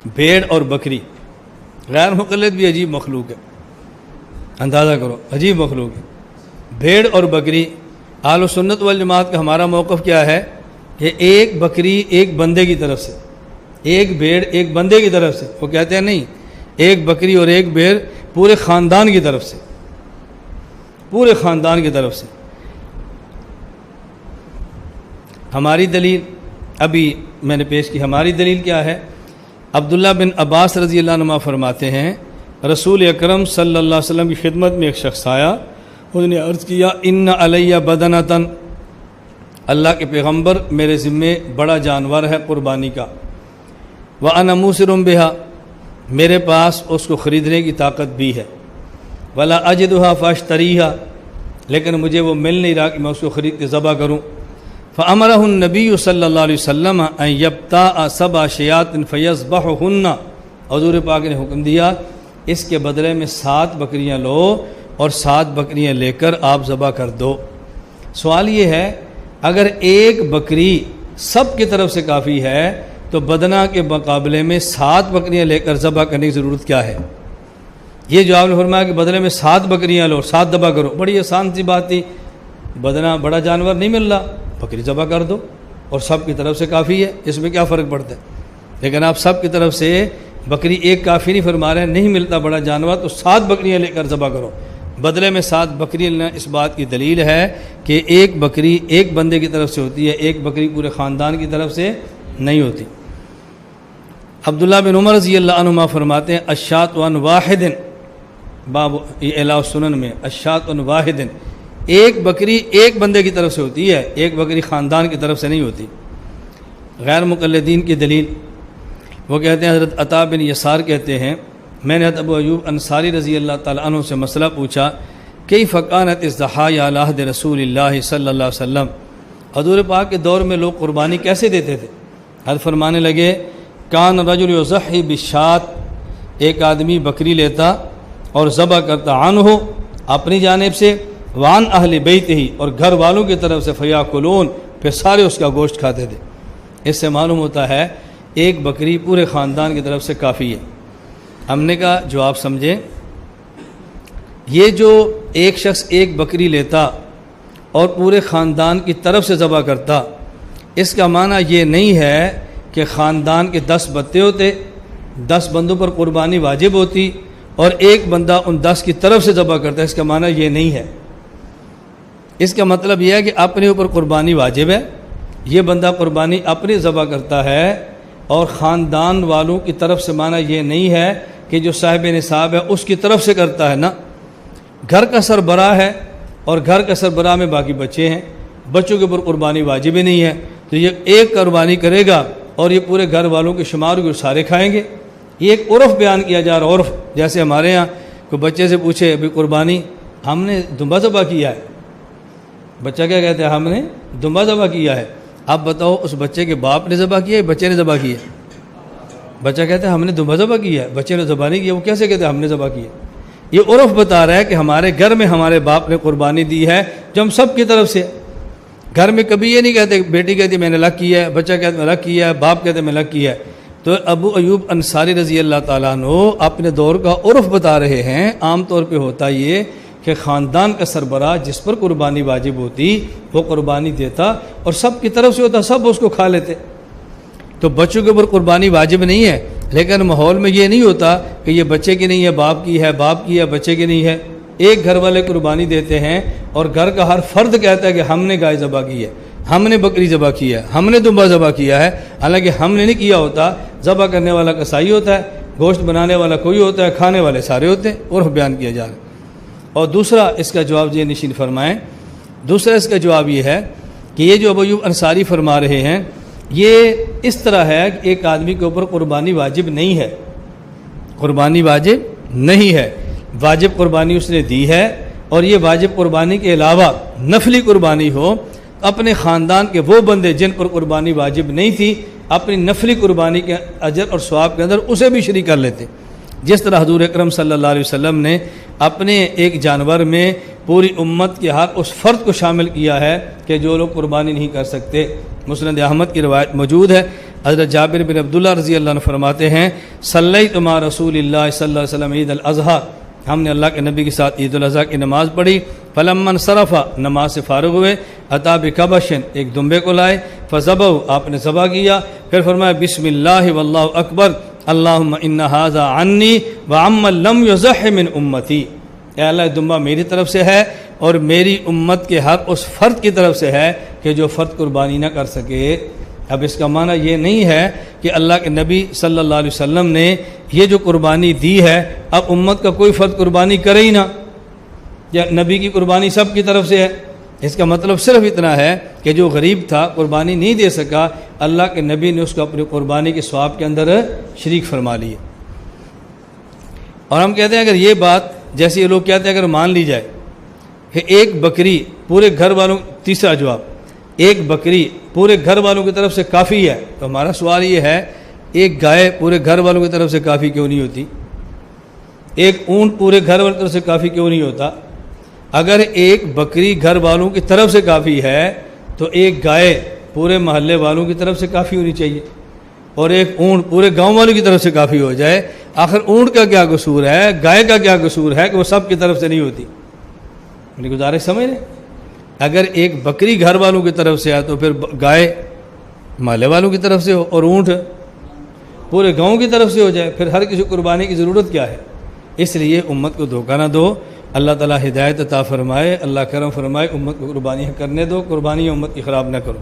بھیڑ اور بکری، غیر مقلد بھی عجیب مخلوق ہے، اندازہ کرو عجیب مخلوق ہے، بھیڑ اور بکری۔ اہل سنت والجماعت کا ہمارا موقف کیا ہے کہ ایک بکری ایک بندے کی طرف سے، ایک بھیڑ ایک بندے کی طرف سے، وہ کہتے ہیں نہیں، ایک بکری اور ایک بھیڑ پورے خاندان کی طرف سے، پورے خاندان کی طرف سے۔ ہماری دلیل ابھی میں نے پیش کی، ہماری دلیل کیا ہے؟ عبداللہ بن عباس رضی اللہ عنہ فرماتے ہیں رسول اکرم صلی اللہ علیہ وسلم کی خدمت میں ایک شخص آیا، اس نے عرض کیا ان علیہ بدنۃ، اللہ کے پیغمبر میرے ذمے بڑا جانور ہے قربانی کا، وانا موسر بہا، میرے پاس اس کو خریدنے کی طاقت بھی ہے، ولا اجدھا فاشتریھا، لیکن مجھے وہ مل نہیں رہا کہ میں اس کو خرید کے ذبح کروں۔ فامرہ النبی صلی اللہ علیہ وسلم ان یبتاع سبع شیاۃ فیذبحہن، حضور پاک نے حکم دیا اس کے بدلے میں 7 بکریاں لو اور 7 بکریاں لے کر آپ ذبح کر دو۔ سوال یہ ہے اگر ایک بکری سب کی طرف سے کافی ہے تو بدنہ کے مقابلے میں 7 بکریاں لے کر ذبح کرنے کی ضرورت کیا ہے؟ یہ جو آپ نے فرمایا کہ بدلے میں 7 بکریاں لو اور 7 ذبح کرو، بڑی آسان سی بات تھی، بدنہ بڑا جانور نہیں مل رہا، بکری ذبح کر دو اور سب کی طرف سے کافی ہے، اس میں کیا فرق پڑتا ہے؟ لیکن آپ سب کی طرف سے بکری ایک کافی نہیں فرما رہے ہیں، نہیں ملتا بڑا جانور تو 7 بکریاں لے کر ذبح کرو، بدلے میں 7 بکریاں لینا۔ اس بات کی دلیل ہے کہ ایک بکری ایک بندے کی طرف سے ہوتی ہے، ایک بکری پورے خاندان کی طرف سے نہیں ہوتی۔ عبداللہ بن عمر رضی اللہ عنہما فرماتے ہیں الشاۃ عن واحد، باب اعلاء السنن میں الشاۃ عن واحد، ایک بکری ایک بندے کی طرف سے ہوتی ہے، ایک بکری خاندان کی طرف سے نہیں ہوتی۔ غیر مقلدین کی دلیل وہ کہتے ہیں حضرت عطا بن یسار کہتے ہیں میں نے حضرت ابو ایوب انصاری رضی اللہ تعالیٰ عنہ سے مسئلہ پوچھا کیف کانت الضحایا علی عہد رسول اللہ صلی اللہ علیہ وسلم، حضور پاک کے دور میں لوگ قربانی کیسے دیتے تھے؟ حضرت فرمانے لگے کان رجل یضحی بالشاۃ، ایک آدمی بکری لیتا اور ذبح کرتا عنہ اپنی جانب سے، وان اہل بیت ہی، اور گھر والوں کی طرف سے، فیاکلون، پھر سارے اس کا گوشت کھاتے تھے۔ اس سے معلوم ہوتا ہے ایک بکری پورے خاندان کی طرف سے کافی ہے۔ ہم نے کہا جو آپ سمجھیں، یہ جو ایک شخص ایک بکری لیتا اور پورے خاندان کی طرف سے ذبح کرتا، اس کا معنی یہ نہیں ہے کہ خاندان کے 10 بندے ہوتے، 10 بندوں پر قربانی واجب ہوتی اور ایک بندہ ان 10 کی طرف سے ذبح کرتا ہے، اس کا معنی یہ نہیں ہے۔ اس کا مطلب یہ ہے کہ اپنے اوپر قربانی واجب ہے، یہ بندہ قربانی اپنی ذبح کرتا ہے اور خاندان والوں کی طرف سے، معنی یہ نہیں ہے کہ جو صاحب نصاب ہے اس کی طرف سے کرتا ہے، نا، گھر کا سربراہ ہے اور گھر کا سربراہ میں باقی بچے ہیں، بچوں کے اوپر قربانی واجب ہی نہیں ہے، تو یہ ایک قربانی کرے گا اور یہ پورے گھر والوں کے شمار کو سارے کھائیں گے۔ یہ ایک عرف بیان کیا جا رہا، عرف، جیسے ہمارے ہاں کوئی بچے سے پوچھے ابھی قربانی ہم نے دمبا ذبح کیا ہے، بچہ کیا کہتے ہیں؟ ہم نے دمبا ذبح کیا ہے۔ آپ بتاؤ اس بچے کے باپ نے ذبح کیا ہے، بچے نے ذبح کیا ہے؟ بچہ کہتا ہے ہم نے دمبا ذبح کیا ہے، بچے نے ذبح نہیں کیا، وہ کیسے کہتے ہیں ہم نے ذبح کیا؟ یہ عرف بتا رہا ہے کہ ہمارے گھر میں ہمارے باپ نے قربانی دی ہے جو ہم سب کی طرف سے، گھر میں کبھی یہ نہیں کہتے، بیٹی کہتی میں نے الگ کیا ہے، بچہ کہتا میں الگ کیا ہے، باپ کہتے میں الگ کیا ہے۔ تو ابو ایوب انصاری رضی اللہ تعالیٰ عنہ اپنے دور کا عرف بتا رہے ہیں۔ عام طور پہ ہوتا یہ کہ خاندان کا سربراہ جس پر قربانی واجب ہوتی وہ قربانی دیتا اور سب کی طرف سے ہوتا، سب اس کو کھا لیتے۔ تو بچوں کے اوپر قربانی واجب نہیں ہے، لیکن ماحول میں یہ نہیں ہوتا کہ یہ بچے کی نہیں ہے باپ کی ہے، باپ کی ہے بچے کی نہیں ہے۔ ایک گھر والے قربانی دیتے ہیں اور گھر کا ہر فرد کہتا ہے کہ ہم نے گائے ذبح کی ہے، ہم نے بکری ذبح کیا ہے، ہم نے دمبا ذبح کیا ہے، حالانکہ ہم نے نہیں کیا ہوتا۔ ذبح کرنے والا کسائی ہوتا ہے، گوشت بنانے والا کوئی ہوتا ہے، کھانے والے سارے ہوتے ہیں، عرف بیان کیا جا رہا ہے۔ اور دوسرا اس کا جواب یہ نشین فرمائیں، دوسرا اس کا جواب یہ ہے کہ یہ جو ابو ایوب انصاری فرما رہے ہیں یہ اس طرح ہے کہ ایک آدمی کے اوپر قربانی واجب نہیں ہے، قربانی واجب نہیں ہے، واجب قربانی اس نے دی ہے، اور یہ واجب قربانی کے علاوہ نفلی قربانی ہو، اپنے خاندان کے وہ بندے جن پر قربانی واجب نہیں تھی اپنی نفلی قربانی کے اجر اور ثواب کے اندر اسے بھی شریک کر لیتے، جس طرح حضور اکرم صلی اللہ علیہ وسلم نے اپنے ایک جانور میں پوری امت کے ہر اس فرد کو شامل کیا ہے کہ جو لوگ قربانی نہیں کر سکتے۔ مسند احمد کی روایت موجود ہے، حضرت جابر بن عبداللہ رضی اللہ عنہ فرماتے ہیں صلیت مع رسول اللہ صلی اللہ علیہ وسلم عید الاضحیٰ، ہم نے اللہ کے نبی کے ساتھ عید الاضحیٰ کی نماز پڑھی، فلما انصرف، نماز سے فارغ ہوئے، عطا بکبش، ایک دمبے کو لائے، فذبحوا، آپ نے ذبح کیا، پھر فرمایا بسم اللہ واللہ اکبر، اللہم ان ھذا عنی وعمن لم یضح من امتی، اے اللہ دمبا میری طرف سے ہے اور میری امت کے ہر اس فرد کی طرف سے ہے کہ جو فرد قربانی نہ کر سکے۔ اب اس کا معنی یہ نہیں ہے کہ اللہ کے نبی صلی اللہ علیہ وسلم نے یہ جو قربانی دی ہے اب امت کا کوئی فرد قربانی کرے ہی نہ، یا نبی کی قربانی سب کی طرف سے ہے۔ اس کا مطلب صرف اتنا ہے کہ جو غریب تھا قربانی نہیں دے سکا، اللہ کے نبی نے اس کو اپنی قربانی کے ثواب کے اندر شریک فرما لیے۔ اور ہم کہتے ہیں اگر یہ بات، جیسے یہ لوگ کہتے ہیں اگر مان لی جائے کہ ایک بکری پورے گھر والوں، تیسرا جواب، ایک بکری پورے گھر والوں کی طرف سے کافی ہے، تو ہمارا سوال یہ ہے ایک گائے پورے گھر والوں کی طرف سے کافی کیوں نہیں ہوتی؟ ایک اونٹ پورے گھر والوں کی طرف سے کافی کیوں نہیں ہوتا؟ اگر ایک بکری گھر والوں کی طرف سے کافی ہے تو ایک گائے پورے محلے والوں کی طرف سے کافی ہونی چاہیے، اور ایک اونٹ پورے گاؤں والوں کی طرف سے کافی ہو جائے۔ آخر اونٹ کا کیا قصور ہے، گائے کا کیا قصور ہے کہ وہ سب کی طرف سے نہیں ہوتی؟ میری گزارش سمجھ رہے؟ اگر ایک بکری گھر والوں کی طرف سے ہے تو پھر گائے محلے والوں کی طرف سے ہو اور اونٹ پورے گاؤں کی طرف سے ہو جائے، پھر ہر کسی قربانی کی ضرورت کیا ہے؟ اس لیے امت کو دھوکہ نہ دو، اللہ تعالیٰ ہدایت عطا فرمائے، اللہ کرم فرمائے، امت کو قربانی کرنے دو، قربانی امت کی خراب نہ کرو۔